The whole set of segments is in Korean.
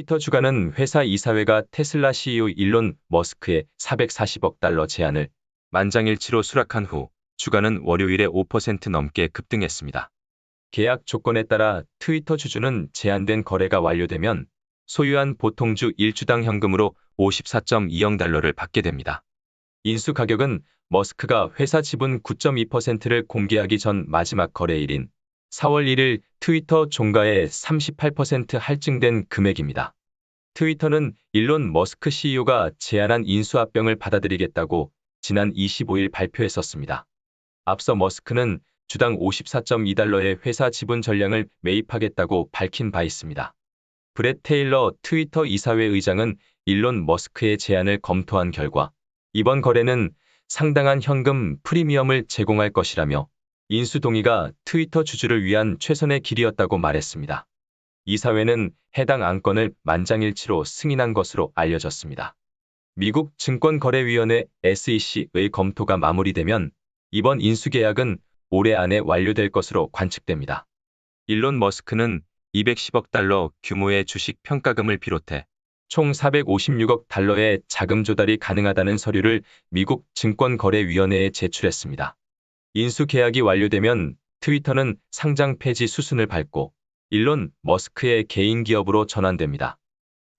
트위터 주가는 회사 이사회가 테슬라 CEO 일론 머스크의 440억 달러 제안을 만장일치로 수락한 후 주가는 월요일에 5% 넘게 급등했습니다. 계약 조건에 따라 트위터 주주는 제한된 거래가 완료되면 소유한 보통주 1주당 현금으로 54.2억 달러를 받게 됩니다. 인수 가격은 머스크가 회사 지분 9.2%를 공개하기 전 마지막 거래일인 4월 1일 트위터 종가의 38% 할증된 금액입니다. 트위터는 일론 머스크 CEO가 제안한 인수합병을 받아들이겠다고 지난 25일 발표했었습니다. 앞서 머스크는 주당 54.2달러의 회사 지분 전량을 매입하겠다고 밝힌 바 있습니다. 브렛 테일러 트위터 이사회 의장은 일론 머스크의 제안을 검토한 결과 이번 거래는 상당한 현금 프리미엄을 제공할 것이라며 인수 동의가 트위터 주주를 위한 최선의 길이었다고 말했습니다. 이사회는 해당 안건을 만장일치로 승인한 것으로 알려졌습니다. 미국 증권거래위원회 SEC의 검토가 마무리되면 이번 인수 계약은 올해 안에 완료될 것으로 관측됩니다. 일론 머스크는 210억 달러 규모의 주식 평가금을 비롯해 총 456억 달러의 자금 조달이 가능하다는 서류를 미국 증권거래위원회에 제출했습니다. 인수 계약이 완료되면 트위터는 상장 폐지 수순을 밟고 일론 머스크의 개인 기업으로 전환됩니다.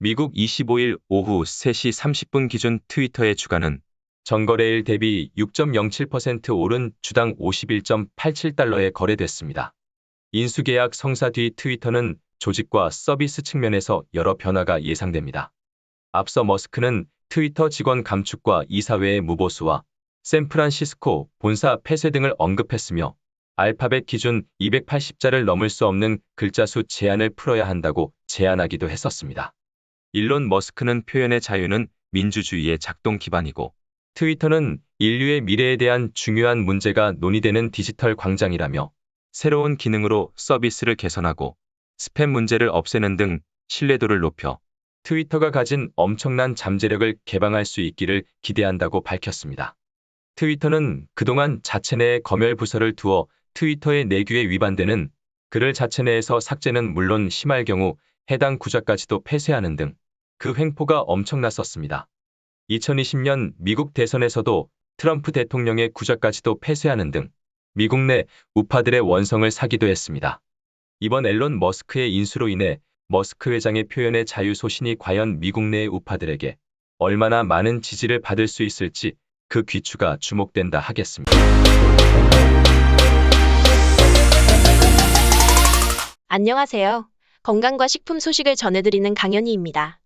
미국 25일 오후 3시 30분 기준 트위터의 주가는 전거래일 대비 6.07% 오른 주당 51.87달러에 거래됐습니다. 인수계약 성사 뒤 트위터는 조직과 서비스 측면에서 여러 변화가 예상됩니다. 앞서 머스크는 트위터 직원 감축과 이사회의 무보수와 샌프란시스코 본사 폐쇄 등을 언급했으며 알파벳 기준 280자를 넘을 수 없는 글자 수 제한을 풀어야 한다고 제안하기도 했었습니다. 일론 머스크는 표현의 자유는 민주주의의 작동 기반이고 트위터는 인류의 미래에 대한 중요한 문제가 논의되는 디지털 광장이라며 새로운 기능으로 서비스를 개선하고 스팸 문제를 없애는 등 신뢰도를 높여 트위터가 가진 엄청난 잠재력을 개방할 수 있기를 기대한다고 밝혔습니다. 트위터는 그동안 자체 내에 검열 부서를 두어 트위터의 내규에 위반되는 글을 자체 내에서 삭제는 물론 심할 경우 해당 구자까지도 폐쇄하는 등 그 횡포가 엄청났었습니다. 2020년 미국 대선에서도 트럼프 대통령의 구자까지도 폐쇄하는 등 미국 내 우파들의 원성을 사기도 했습니다. 이번 앨런 머스크의 인수로 인해 머스크 회장의 표현의 자유 소신이 과연 미국 내의 우파들에게 얼마나 많은 지지를 받을 수 있을지 그 귀추가 주목된다 하겠습니다. 안녕하세요. 건강과 식품 소식을 전해드리는 강연희입니다.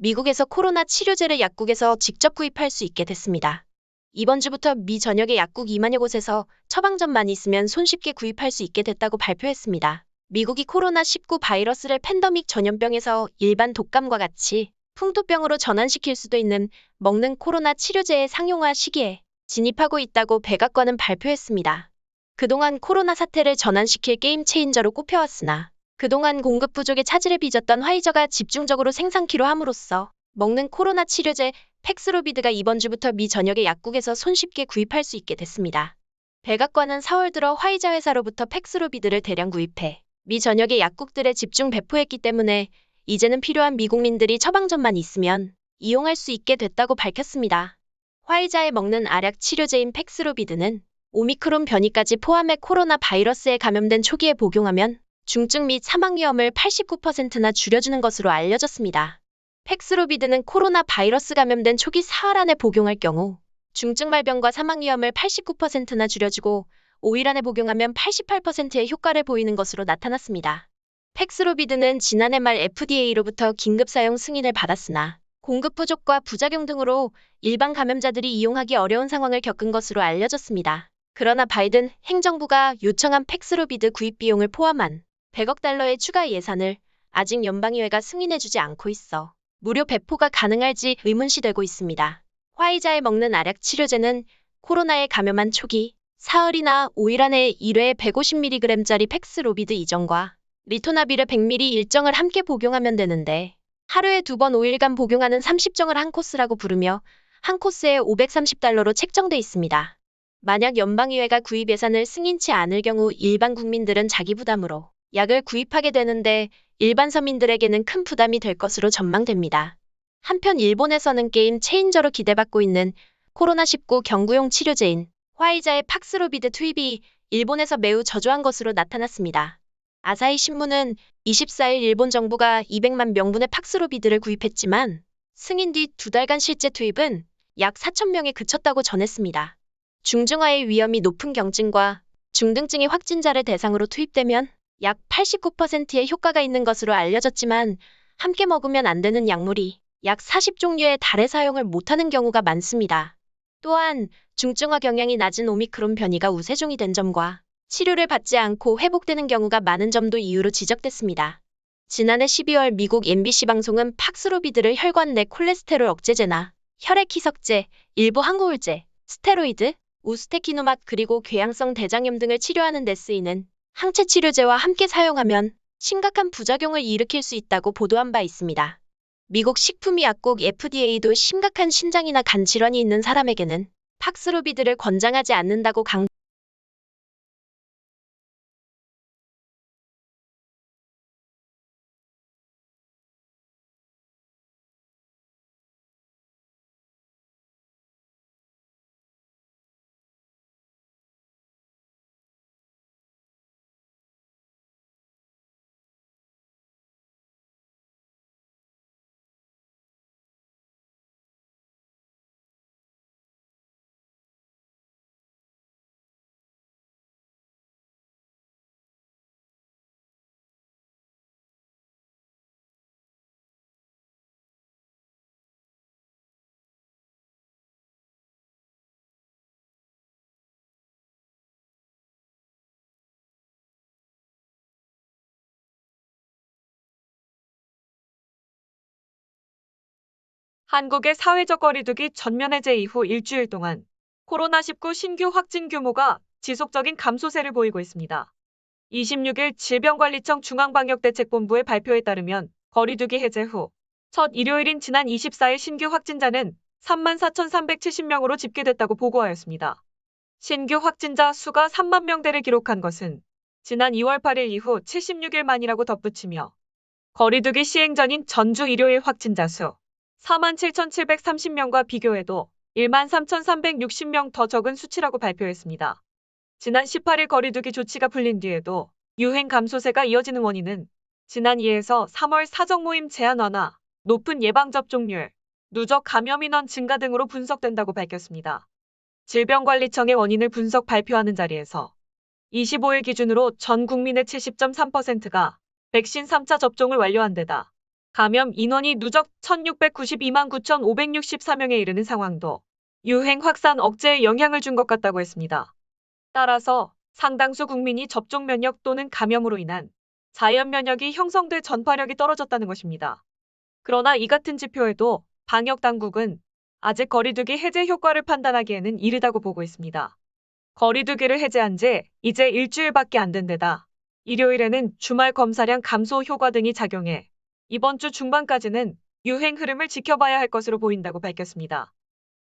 미국에서 코로나 치료제를 약국에서 직접 구입할 수 있게 됐습니다. 이번 주부터 미 전역의 약국 2만여 곳에서 처방전만 있으면 손쉽게 구입할 수 있게 됐다고 발표했습니다. 미국이 코로나19 바이러스를 팬데믹 전염병에서 일반 독감과 같이 풍토병으로 전환시킬 수도 있는 먹는 코로나 치료제의 상용화 시기에 진입하고 있다고 백악관은 발표했습니다. 그동안 코로나 사태를 전환시킬 게임 체인저로 꼽혀왔으나 그동안 공급 부족의 차질을 빚었던 화이저가 집중적으로 생산키로 함으로써 먹는 코로나 치료제 팩스로비드가 이번 주부터 미 전역의 약국에서 손쉽게 구입할 수 있게 됐습니다. 백악관은 4월 들어 화이자 회사로부터 팩스로비드를 대량 구입해 미 전역의 약국들에 집중 배포했기 때문에 이제는 필요한 미국민들이 처방전만 있으면 이용할 수 있게 됐다고 밝혔습니다. 화이자에 먹는 알약 치료제인 팩스로비드는 오미크론 변이까지 포함해 코로나 바이러스에 감염된 초기에 복용하면 중증 및 사망 위험을 89%나 줄여주는 것으로 알려졌습니다. 팩스로비드는 코로나 바이러스 감염된 초기 사흘 안에 복용할 경우 중증 발병과 사망 위험을 89%나 줄여주고 5일 안에 복용하면 88%의 효과를 보이는 것으로 나타났습니다. 팩스로비드는 지난해 말 FDA로부터 긴급 사용 승인을 받았으나 공급 부족과 부작용 등으로 일반 감염자들이 이용하기 어려운 상황을 겪은 것으로 알려졌습니다. 그러나 바이든 행정부가 요청한 팩스로비드 구입 비용을 포함한 100억 달러의 추가 예산을 아직 연방의회가 승인해주지 않고 있어 무료 배포가 가능할지 의문시되고 있습니다. 화이자에 먹는 알약 치료제는 코로나에 감염한 초기 사흘이나 5일 안에 1회에 150mg짜리 팩스로비드 이전과 리토나비르 100ml 일정을 함께 복용하면 되는데 하루에 2번 5일간 복용하는 30정을 한 코스라고 부르며 한 코스에 530달러로 책정돼 있습니다. 만약 연방의회가 구입 예산을 승인치 않을 경우 일반 국민들은 자기 부담으로 약을 구입하게 되는데 일반 서민들에게는 큰 부담이 될 것으로 전망됩니다. 한편 일본에서는 게임 체인저로 기대받고 있는 코로나19 경구용 치료제인 화이자의 팍스로비드 투입이 일본에서 매우 저조한 것으로 나타났습니다. 아사히 신문은 24일 일본 정부가 200만 명분의 팍스로비드를 구입했지만 승인 뒤 2달간 실제 투입은 약 4,000명에 그쳤다고 전했습니다. 중증화의 위험이 높은 경증과 중등증의 확진자를 대상으로 투입되면 약 89%의 효과가 있는 것으로 알려졌지만 함께 먹으면 안 되는 약물이 약 40종류에 달해 사용을 못하는 경우가 많습니다. 또한 중증화 경향이 낮은 오미크론 변이가 우세종이 된 점과 치료를 받지 않고 회복되는 경우가 많은 점도 이유로 지적됐습니다. 지난해 12월 미국 MBC 방송은 팍스로비드를 혈관 내 콜레스테롤 억제제나 혈액 희석제, 일부 항우울제, 스테로이드, 우스테키노막 그리고 궤양성 대장염 등을 치료하는 데 쓰이는 항체 치료제와 함께 사용하면 심각한 부작용을 일으킬 수 있다고 보도한 바 있습니다. 미국 식품의약국 FDA도 심각한 신장이나 간 질환이 있는 사람에게는 팍스로비드를 권장하지 않는다고 한국의 사회적 거리두기 전면 해제 이후 일주일 동안 코로나19 신규 확진 규모가 지속적인 감소세를 보이고 있습니다. 26일 질병관리청 중앙방역대책본부의 발표에 따르면 거리두기 해제 후 첫 일요일인 지난 24일 신규 확진자는 34,370명으로 집계됐다고 보고하였습니다. 신규 확진자 수가 3만 명대를 기록한 것은 지난 2월 8일 이후 76일 만이라고 덧붙이며 거리두기 시행 전인 전주 일요일 확진자 수 47,730명과 비교해도 13,360명 더 적은 수치라고 발표했습니다. 지난 18일 거리두기 조치가 풀린 뒤에도 유행 감소세가 이어지는 원인은 지난 2에서 3월 사적 모임 제한 완화, 높은 예방접종률, 누적 감염 인원 증가 등으로 분석된다고 밝혔습니다. 질병관리청의 원인을 분석 발표하는 자리에서 25일 기준으로 전 국민의 70.3%가 백신 3차 접종을 완료한 데다 감염 인원이 누적 1,692만 9,564명에 이르는 상황도 유행 확산 억제에 영향을 준 것 같다고 했습니다. 따라서 상당수 국민이 접종 면역 또는 감염으로 인한 자연 면역이 형성돼 전파력이 떨어졌다는 것입니다. 그러나 이 같은 지표에도 방역 당국은 아직 거리두기 해제 효과를 판단하기에는 이르다고 보고 있습니다. 거리두기를 해제한 지 이제 일주일밖에 안 된 데다 일요일에는 주말 검사량 감소 효과 등이 작용해 이번 주 중반까지는 유행 흐름을 지켜봐야 할 것으로 보인다고 밝혔습니다.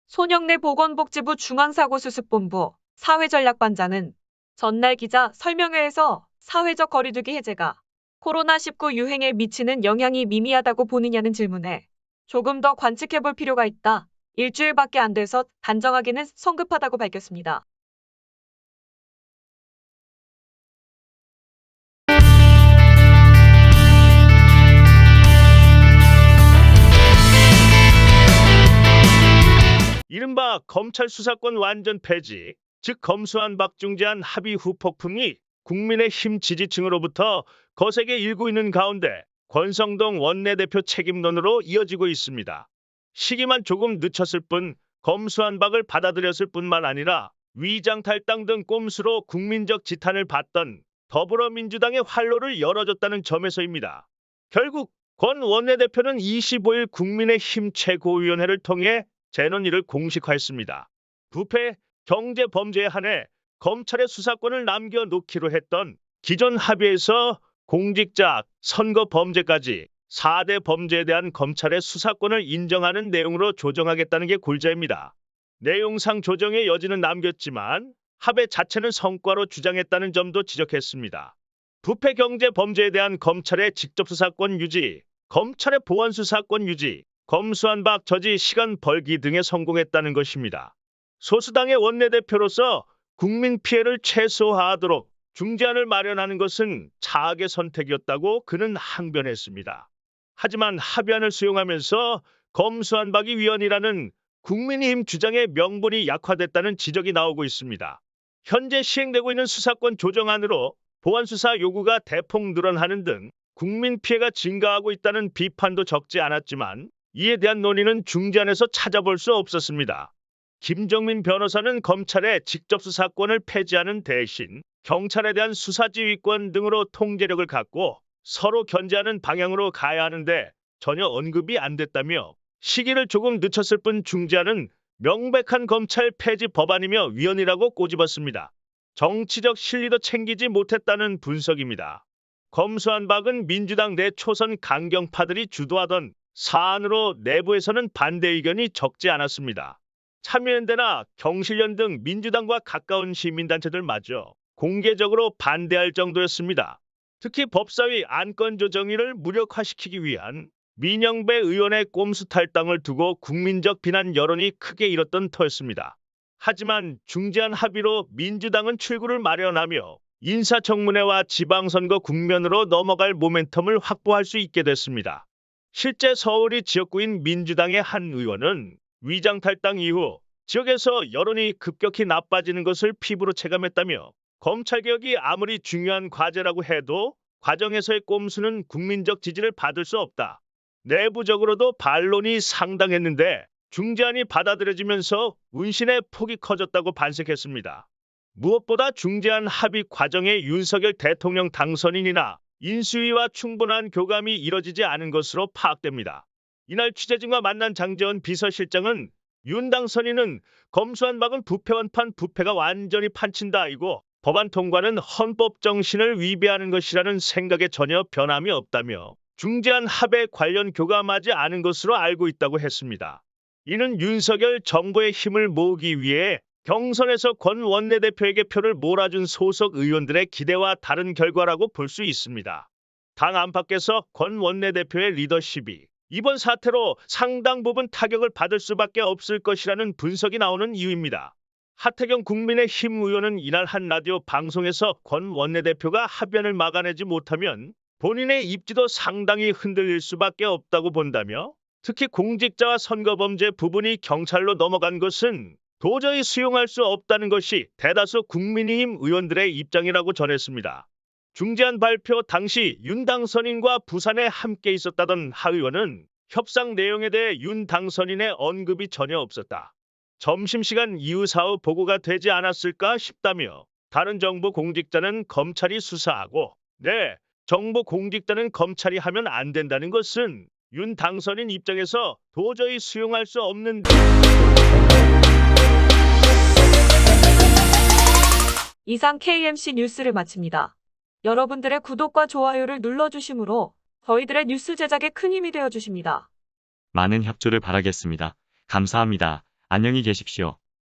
손영래 보건복지부 중앙사고수습본부 사회전략반장은 전날 기자 설명회에서 사회적 거리두기 해제가 코로나19 유행에 미치는 영향이 미미하다고 보느냐는 질문에 조금 더 관측해볼 필요가 있다. 일주일밖에 안 돼서 단정하기는 성급하다고 밝혔습니다. 이른바 검찰 수사권 완전 폐지, 즉 검수완 박중재안 합의 후 폭풍이 국민의힘 지지층으로부터 거세게 일고 있는 가운데 권성동 원내대표 책임론으로 이어지고 있습니다. 시기만 조금 늦췄을 뿐 검수완박을 받아들였을 뿐만 아니라 위장탈당 등 꼼수로 국민적 지탄을 받던 더불어민주당의 활로를 열어줬다는 점에서입니다. 결국 권 원내대표는 25일 국민의힘 최고위원회를 통해 재논의를 공식화했습니다. 부패, 경제 범죄에 한해 검찰의 수사권을 남겨놓기로 했던 기존 합의에서 공직자, 선거 범죄까지 4대 범죄에 대한 검찰의 수사권을 인정하는 내용으로 조정하겠다는 게 골자입니다. 내용상 조정의 여지는 남겼지만 합의 자체는 성과로 주장했다는 점도 지적했습니다. 부패 경제 범죄에 대한 검찰의 직접 수사권 유지, 검찰의 보완 수사권 유지, 검수완 박 저지 시간 벌기 등에 성공했다는 것입니다. 소수당의 원내대표로서 국민 피해를 최소화하도록 중재안을 마련하는 것은 차악의 선택이었다고 그는 항변했습니다. 하지만 합의안을 수용하면서 검수완 박이 위헌이라는 국민의힘 주장의 명분이 약화됐다는 지적이 나오고 있습니다. 현재 시행되고 있는 수사권 조정안으로 보완 수사 요구가 대폭 늘어나는 등 국민 피해가 증가하고 있다는 비판도 적지 않았지만 이에 대한 논의는 중재안에서 찾아볼 수 없었습니다. 김정민 변호사는 검찰의 직접 수사권을 폐지하는 대신 경찰에 대한 수사지휘권 등으로 통제력을 갖고 서로 견제하는 방향으로 가야 하는데 전혀 언급이 안 됐다며 시기를 조금 늦췄을 뿐 중재안은 명백한 검찰 폐지 법안이며 위헌이라고 꼬집었습니다. 정치적 실리도 챙기지 못했다는 분석입니다. 검수완 박은 민주당 내 초선 강경파들이 주도하던 사안으로 내부에서는 반대 의견이 적지 않았습니다. 참여연대나 경실련 등 민주당과 가까운 시민단체들마저 공개적으로 반대할 정도였습니다. 특히 법사위 안건조정위를 무력화시키기 위한 민영배 의원의 꼼수 탈당을 두고 국민적 비난 여론이 크게 일었던 터였습니다. 하지만 중재안 합의로 민주당은 출구를 마련하며 인사청문회와 지방선거 국면으로 넘어갈 모멘텀을 확보할 수 있게 됐습니다. 실제 서울이 지역구인 민주당의 한 의원은 위장 탈당 이후 지역에서 여론이 급격히 나빠지는 것을 피부로 체감했다며 검찰개혁이 아무리 중요한 과제라고 해도 과정에서의 꼼수는 국민적 지지를 받을 수 없다. 내부적으로도 반론이 상당했는데 중재안이 받아들여지면서 운신의 폭이 커졌다고 반색했습니다. 무엇보다 중재안 합의 과정에 윤석열 대통령 당선인이나 인수위와 충분한 교감이 이뤄지지 않은 것으로 파악됩니다. 이날 취재진과 만난 장제원 비서실장은 윤 당선인은 검수완 박은 부패 완판 부패가 완전히 판친다이고 법안 통과는 헌법 정신을 위배하는 것이라는 생각에 전혀 변함이 없다며 중재안 합의에 관련 교감하지 않은 것으로 알고 있다고 했습니다. 이는 윤석열 정부의 힘을 모으기 위해 경선에서 권 원내대표에게 표를 몰아준 소속 의원들의 기대와 다른 결과라고 볼 수 있습니다. 당 안팎에서 권 원내대표의 리더십이 이번 사태로 상당 부분 타격을 받을 수밖에 없을 것이라는 분석이 나오는 이유입니다. 하태경 국민의힘 의원은 이날 한 라디오 방송에서 권 원내대표가 합의안을 막아내지 못하면 본인의 입지도 상당히 흔들릴 수밖에 없다고 본다며 특히 공직자와 선거범죄 부분이 경찰로 넘어간 것은 도저히 수용할 수 없다는 것이 대다수 국민의힘 의원들의 입장이라고 전했습니다. 중재안 발표 당시 윤 당선인과 부산에 함께 있었다던 하 의원은 협상 내용에 대해 윤 당선인의 언급이 전혀 없었다. 점심시간 이후 사후 보고가 되지 않았을까 싶다며 다른 정부 공직자는 검찰이 수사하고 정부 공직자는 검찰이 하면 안 된다는 것은 윤 당선인 입장에서 도저히 수용할 수 없는 이상 KMC 뉴스를 마칩니다. 여러분들의 구독과 좋아요를 눌러주심으로 저희들의 뉴스 제작에 큰 힘이 되어주십니다. 많은 협조를 바라겠습니다. 감사합니다. 안녕히 계십시오.